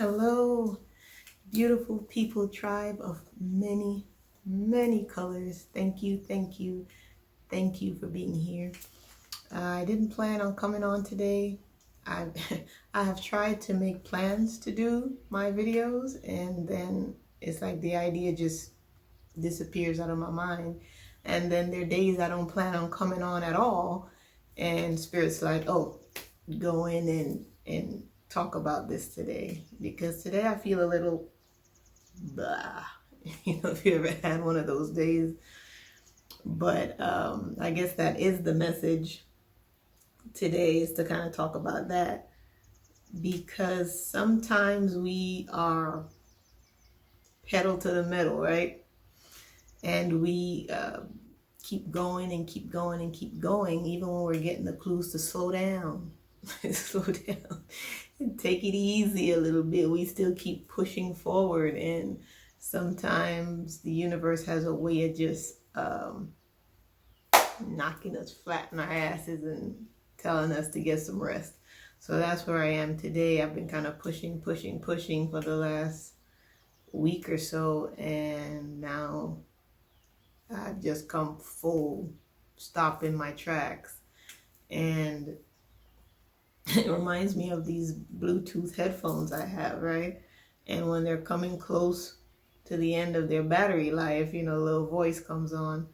Hello, beautiful people, tribe of many, many colors. Thank you, thank you, thank you for being here. I didn't plan on coming on today. I I have tried to make plans to do my videos, and then it's like the idea just disappears out of my mind. And then there are days I don't plan on coming on at all, and spirit's like, oh, go in and talk about this today, because today I feel a little blah. If you ever had one of those days. But I guess that is the message today, is to kind of talk about that, because sometimes we are pedal to the metal, right? And we keep going and keep going and keep going, even when we're getting the clues to slow down. Slow down and take it easy a little bit. We still keep pushing forward, and sometimes the universe has a way of just knocking us flat in our asses and telling us to get some rest. So that's where I am today. I've been kind of pushing for the last week or so, and now I've just come full stop in my tracks. And it reminds me of these Bluetooth headphones I have, right? And when they're coming close to the end of their battery life, a little voice comes on,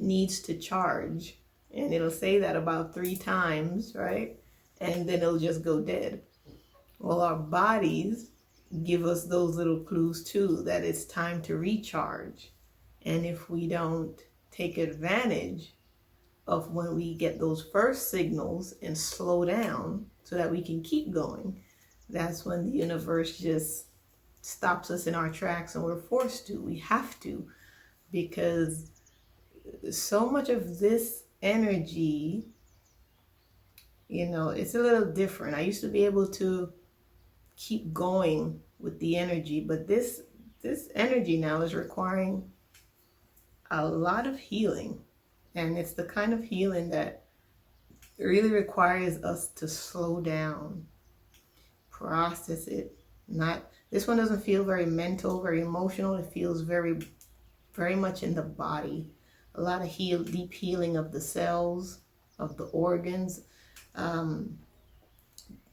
needs to charge. And it'll say that about 3 times, right? And then it'll just go dead. Well, our bodies give us those little clues too, that it's time to recharge. And if we don't take advantage of when we get those first signals and slow down so that we can keep going, that's when the universe just stops us in our tracks, and we're forced to. We have to, because so much of this energy, it's a little different. I used to be able to keep going with the energy, but this energy now is requiring a lot of healing. And it's the kind of healing that really requires us to slow down, process it. This one doesn't feel very mental, very emotional. It feels very, very much in the body. A lot of deep healing of the cells, of the organs.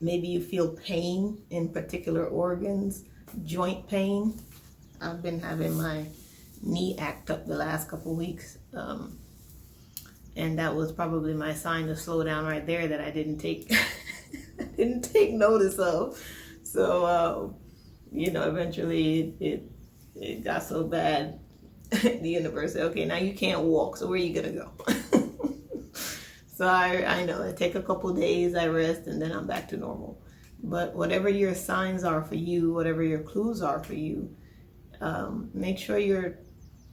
Maybe you feel pain in particular organs, joint pain. I've been having my knee act up the last couple of weeks. And that was probably my sign to slow down right there, that I didn't take didn't take notice of. So eventually it got so bad, the universe said, okay, now you can't walk, so where are you gonna go? So I know it take a couple days, I rest, and then I'm back to normal. But whatever your signs are for you, whatever your clues are for you, make sure you're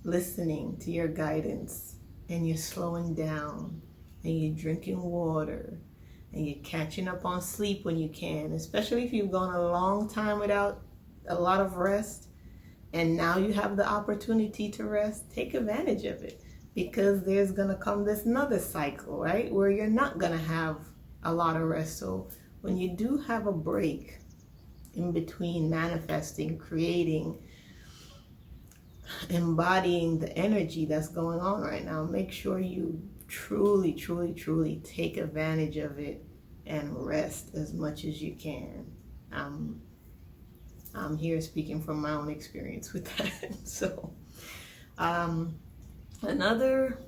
listening to your guidance, and you're slowing down, and you're drinking water, and you're catching up on sleep when you can, especially if you've gone a long time without a lot of rest, and now you have the opportunity to rest. Take advantage of it, because there's gonna come this another cycle, right, where you're not gonna have a lot of rest. So when you do have a break in between manifesting, creating, embodying the energy that's going on right now, make sure you truly, truly, truly take advantage of it and rest as much as you can. I'm here speaking from my own experience with that. So another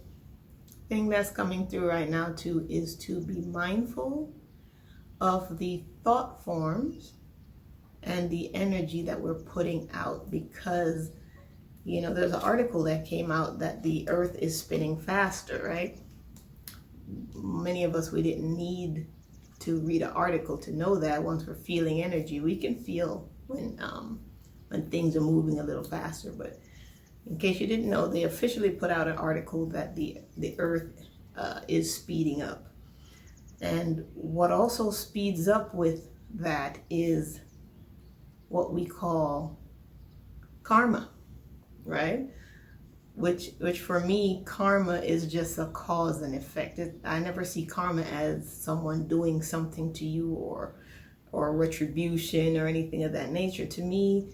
thing that's coming through right now too is to be mindful of the thought forms and the energy that we're putting out, because there's an article that came out that the earth is spinning faster, right? Many of us, we didn't need to read an article to know that. Once we're feeling energy, we can feel when things are moving a little faster. But in case you didn't know, they officially put out an article that the earth is speeding up. And what also speeds up with that is what we call karma, right? Which for me, karma is just a cause and effect. I never see karma as someone doing something to you, or or retribution or anything of that nature. To me,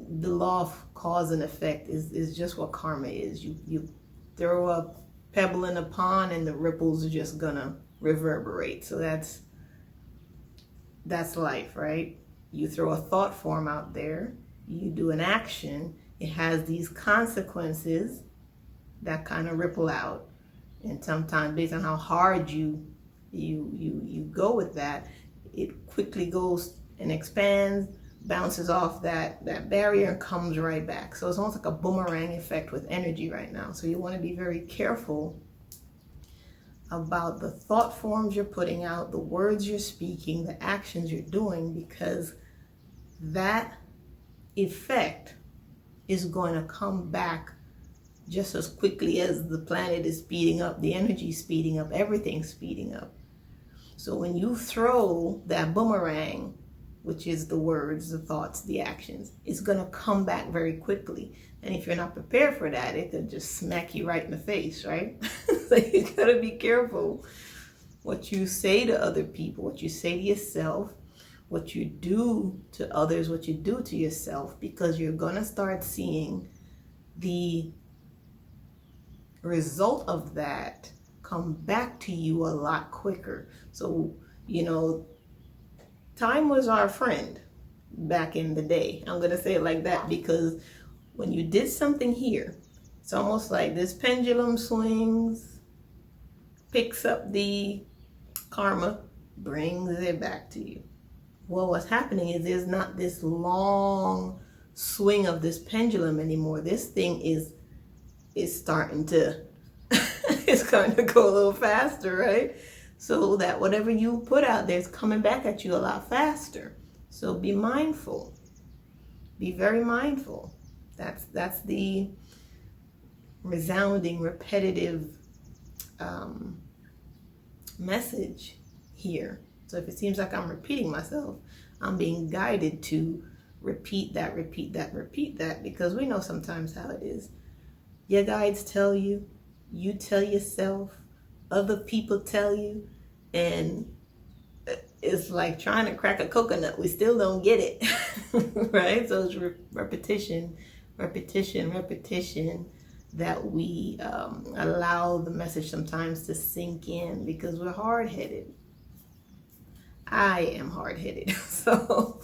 the law of cause and effect is just what karma is. You throw a pebble in a pond and the ripples are just gonna reverberate. So that's life, right? You throw a thought form out there, you do an action, it has these consequences that kind of ripple out. And sometimes based on how hard you go with that, it quickly goes and expands, bounces off that barrier and comes right back. So it's almost like a boomerang effect with energy right now. So you want to be very careful about the thought forms you're putting out, the words you're speaking, the actions you're doing, because that effect is going to come back just as quickly as the planet is speeding up, the energy speeding up, everything's speeding up. So when you throw that boomerang, which is the words, the thoughts, the actions, it's going to come back very quickly. And if you're not prepared for that, it could just smack you right in the face, right? So you got to be careful what you say to other people, what you say to yourself, what you do to others, what you do to yourself, because you're going to start seeing the result of that come back to you a lot quicker. So, time was our friend back in the day. I'm going to say it like that because when you did something here, it's almost like this pendulum swings, picks up the karma, brings it back to you. Well, what's happening is there's not this long swing of this pendulum anymore. This thing is starting to it's going to go a little faster, right? So that whatever you put out there is coming back at you a lot faster. So be mindful. Be very mindful. That's the resounding, repetitive message here. So if it seems like I'm repeating myself, I'm being guided to repeat that, because we know sometimes how it is. Your guides tell you, you tell yourself, other people tell you, and it's like trying to crack a coconut. We still don't get it, right? So it's repetition, that we allow the message sometimes to sink in because we're hard-headed. I am hard-headed. So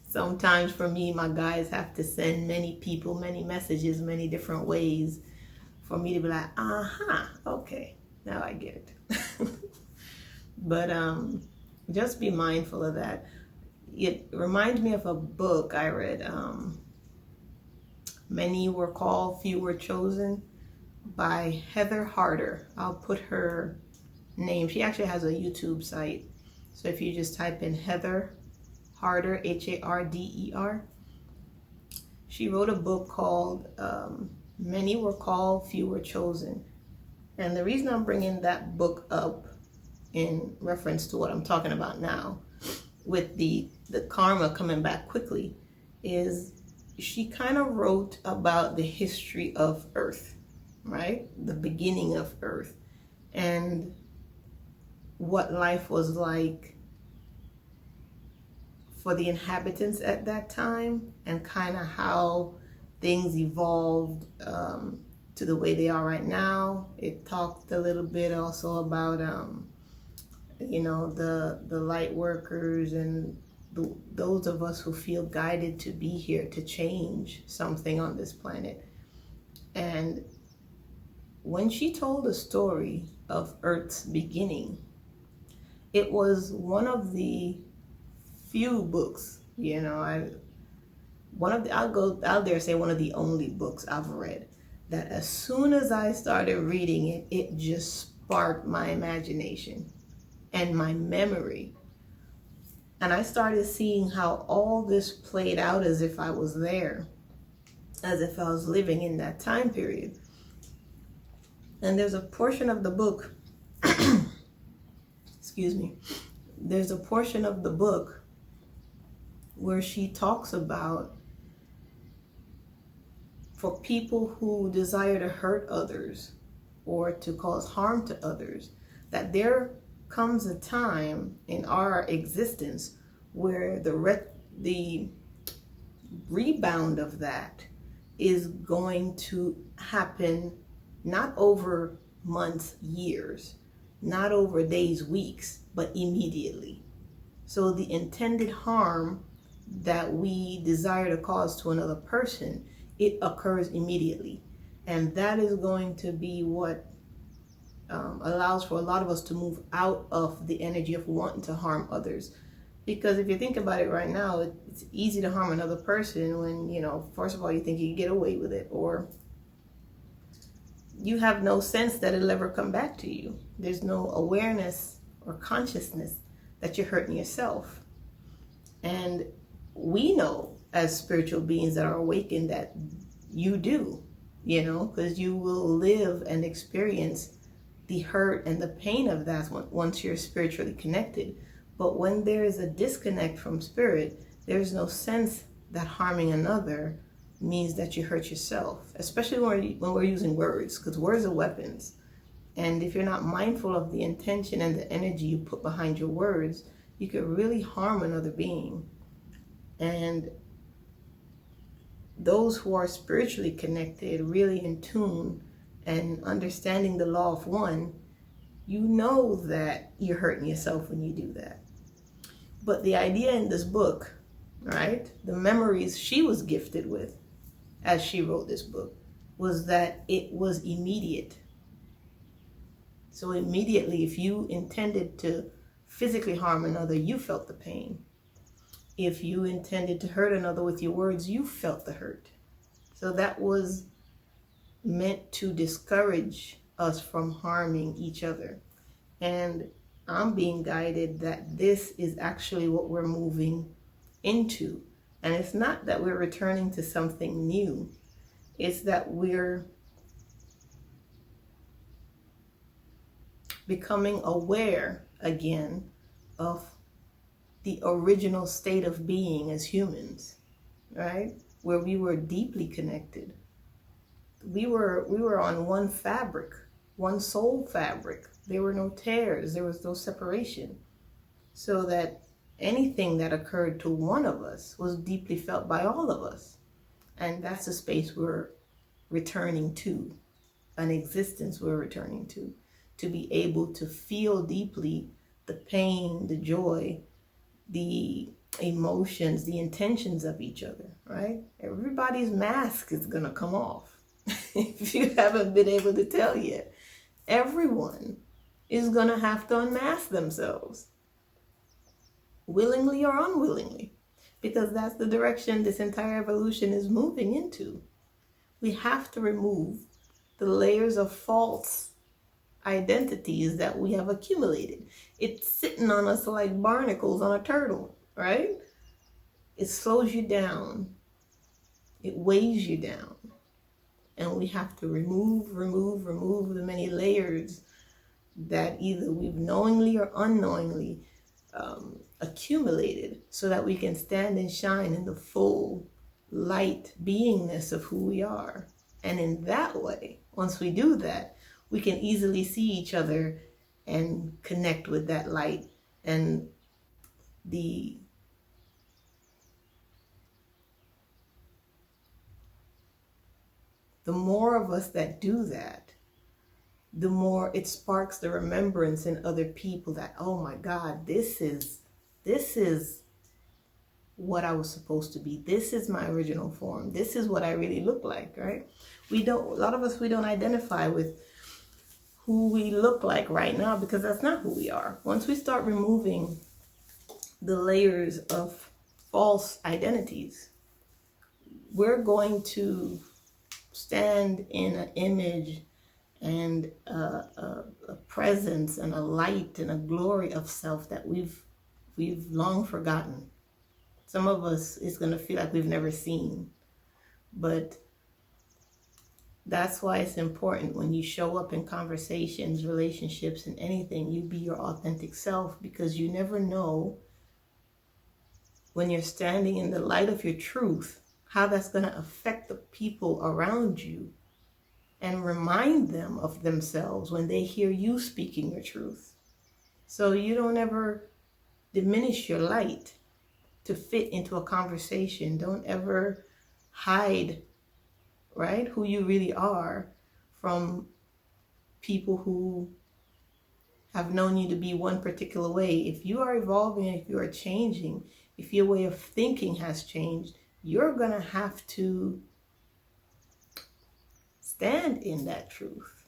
sometimes for me, my guides have to send many people, many messages, many different ways for me to be like, okay, now I get it. But just be mindful of that. It reminds me of a book I read, Many Were Called, Few Were Chosen, by Heather Harder. I'll put her name. She actually has a YouTube site. So if you just type in Heather Harder, Harder, she wrote a book called Many Were Called, Few Were Chosen. And the reason I'm bringing that book up in reference to what I'm talking about now, with the karma coming back quickly, is she kind of wrote about the history of Earth, right? The beginning of Earth, and what life was like for the inhabitants at that time, and kind of how things evolved to the way they are right now. It talked a little bit also about the light workers and those of us who feel guided to be here to change something on this planet. And when she told the story of Earth's beginning, it was one of the few books, I'll go out there and say one of the only books I've read that as soon as I started reading it, it just sparked my imagination and my memory. And I started seeing how all this played out as if I was there, as if I was living in that time period. And there's a portion of the book, excuse me, there's a portion of the book where she talks about, for people who desire to hurt others or to cause harm to others, that their comes a time in our existence where the rebound of that is going to happen not over months, years, not over days, weeks, but immediately. So the intended harm that we desire to cause to another person, it occurs immediately. And that is going to be what allows for a lot of us to move out of the energy of wanting to harm others. Because if you think about it right now, it's easy to harm another person when, first of all, you think you can get away with it, or you have no sense that it'll ever come back to you. There's no awareness or consciousness that you're hurting yourself. And we know as spiritual beings that are awakened that you do, because you will live and experience the hurt and the pain of that once you're spiritually connected. But when there is a disconnect from spirit, there's no sense that harming another means that you hurt yourself, especially when we're using words, because words are weapons. And if you're not mindful of the intention and the energy you put behind your words, you could really harm another being. And those who are spiritually connected, really in tune and understanding the law of one, you know that you're hurting yourself when you do that. But the idea in this book, right, the memories she was gifted with as she wrote this book, was that it was immediate. So immediately, if you intended to physically harm another, you felt the pain. If you intended to hurt another with your words, you felt the hurt. So that was meant to discourage us from harming each other. And I'm being guided that this is actually what we're moving into. And it's not that we're returning to something new. It's that we're becoming aware again of the original state of being as humans, right? Where we were deeply connected. We were on one fabric, one soul fabric. There were no tears, there was no separation. So that anything that occurred to one of us was deeply felt by all of us. And that's a space we're returning to, an existence we're returning to be able to feel deeply the pain, the joy, the emotions, the intentions of each other, right? Everybody's mask is gonna come off. If you haven't been able to tell yet, everyone is gonna have to unmask themselves, willingly or unwillingly, because that's the direction this entire evolution is moving into. We have to remove the layers of false identities that we have accumulated. It's sitting on us like barnacles on a turtle, right? It slows you down. It weighs you down. And we have to remove the many layers that either we've knowingly or unknowingly accumulated, so that we can stand and shine in the full light beingness of who we are. And in that way, once we do that, we can easily see each other and connect with that light. And the more of us that do that, the more it sparks the remembrance in other people that, oh my God, this is what I was supposed to be. This is my original form. This is what I really look like, right? A lot of us, we don't identify with who we look like right now, because that's not who we are. Once we start removing the layers of false identities, we're going to stand in an image and a presence and a light and a glory of self that we've long forgotten. Some of us, it's going to feel like we've never seen. But that's why it's important when you show up in conversations, relationships, and anything, you be your authentic self, because you never know when you're standing in the light of your truth, how that's going to affect the people around you and remind them of themselves when they hear you speaking your truth. So you don't ever diminish your light to fit into a conversation. Don't ever hide, right, who you really are from people who have known you to be one particular way. If you are evolving, if you are changing, if your way of thinking has changed, you're going to have to stand in that truth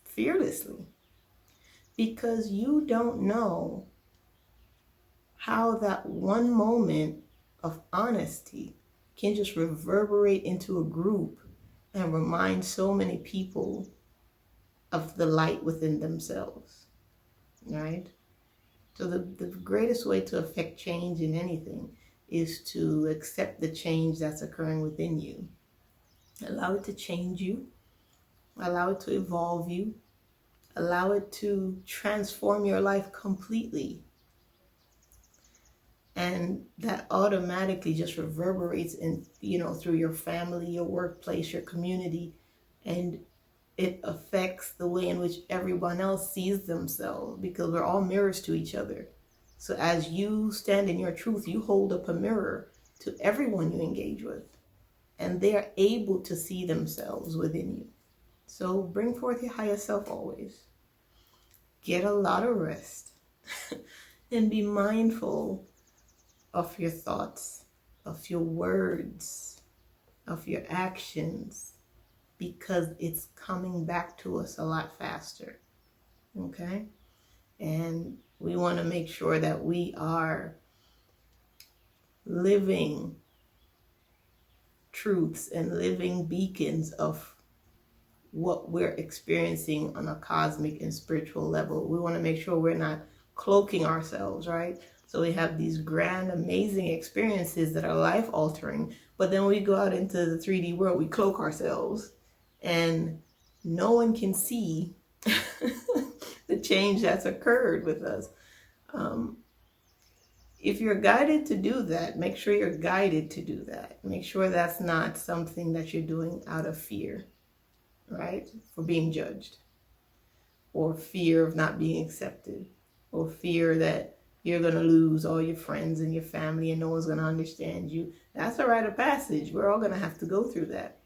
fearlessly, because you don't know how that one moment of honesty can just reverberate into a group and remind so many people of the light within themselves, right? So the greatest way to affect change in anything is to accept the change that's occurring within you. Allow it to change you. Allow it to evolve you. Allow it to transform your life completely. And that automatically just reverberates in, through your family, your workplace, your community, and it affects the way in which everyone else sees themselves, because we're all mirrors to each other. So as you stand in your truth, you hold up a mirror to everyone you engage with, and they are able to see themselves within you. So bring forth your higher self always. Get a lot of rest and be mindful of your thoughts, of your words, of your actions, because it's coming back to us a lot faster, okay? And we want to make sure that we are living truths and living beacons of what we're experiencing on a cosmic and spiritual level. We want to make sure we're not cloaking ourselves, right? So we have these grand, amazing experiences that are life-altering, but then we go out into the 3D world, we cloak ourselves, and no one can see the change that's occurred with us. If you're guided to do that, make sure you're guided to do that. Make sure that's not something that you're doing out of fear, right? For being judged, or fear of not being accepted, or fear that you're going to lose all your friends and your family and no one's going to understand you. That's a rite of passage. We're all going to have to go through that.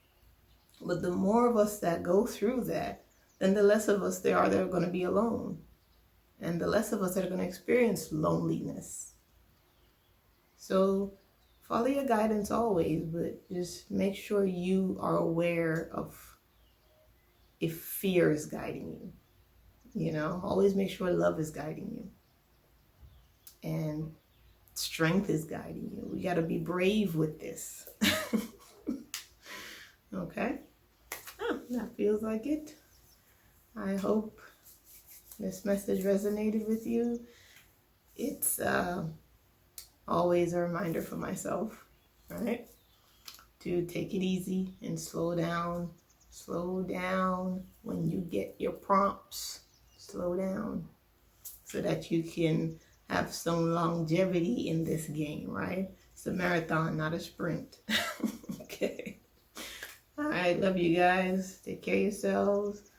But the more of us that go through that, then the less of us there are that are going to be alone. And the less of us that are going to experience loneliness. So follow your guidance always, but just make sure you are aware of if fear is guiding you. Always make sure love is guiding you. And strength is guiding you. We got to be brave with this. Okay? That feels like it. I hope this message resonated with you. It's always a reminder for myself, right? To take it easy and slow down. Slow down when you get your prompts. Slow down so that you can have some longevity in this game, right? It's a marathon, not a sprint. Okay. All right, love you guys. Take care of yourselves.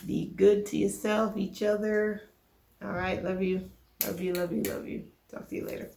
Be good to yourself, each other. All right, love you. Love you, love you, love you. Talk to you later.